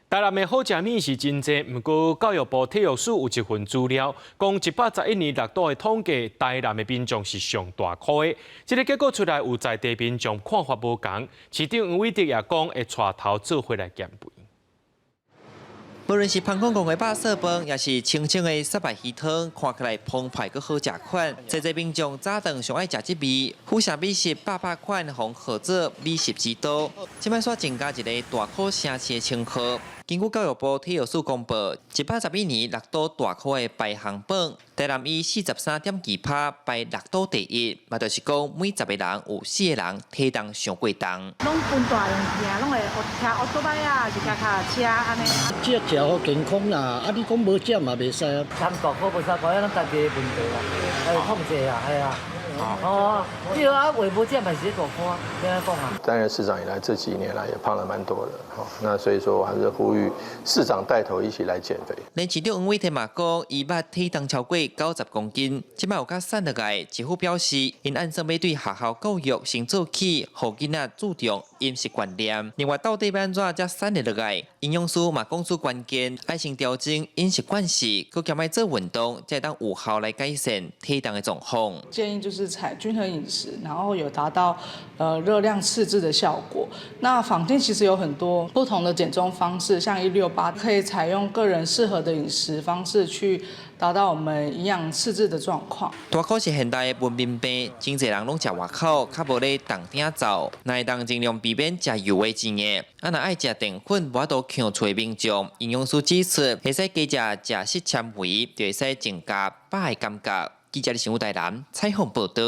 台南的好食面是真济，不过教育部体育署有一份资料，讲111年6都的统计，台南的民众是上大颗的。这个结果出来，有在地民众看法无同，市长黄伟哲也讲会带头做回来减肥。无论是香港公的肉色饭，也是清清的沙白鱼汤，看起来澎湃佮好食款。在民众早顿上爱食这味，富城美食800款，红合作美食之都。即摆煞增加一个大考城市的称号。根据教育部体育署公布，111年6都大考的排行榜，台南以43.2%排6都第一，嘛就是讲每10个人有4个人体重上过重。拢分大用行，拢会骑奥多摆啊，是骑脚车安尼。食食好健康啦，你讲无食嘛袂使啊。参大考袂使讲咱家己的问题啦，控制啊，系啊。对啊，为无食嘛是大考啊，这样讲啊。担任市长以来，这几年来也胖了蛮多的，那所以说我还是呼吁市长带头一起来减肥。连市长黄伟哲嘛讲，伊捌体重超过90公斤，即摆有较瘦落来。政府表示，因按说要对学校教育先做起，互囡仔注重饮食观念。另外，到底要安怎才瘦得落来？营养师嘛讲出关键，爱先调整饮食惯习，佮兼爱做运动，才当有效来改善体重的状况。建议就是采均衡饮食，然后有达到热量赤字的效果。那坊间其实有很多不同的减重方式，像168可以采用个人适合的饮食方式去达到我们营养赤字的状况。大考是现代的文明病，真侪人拢食外口，较无咧动鼎走，那会当尽量避免食油的煎的。若爱食淀粉，无法度强出的民众，营养师指出，会使加食食食纤维，就会使增加饱的感觉。记者李成武台南采访报道。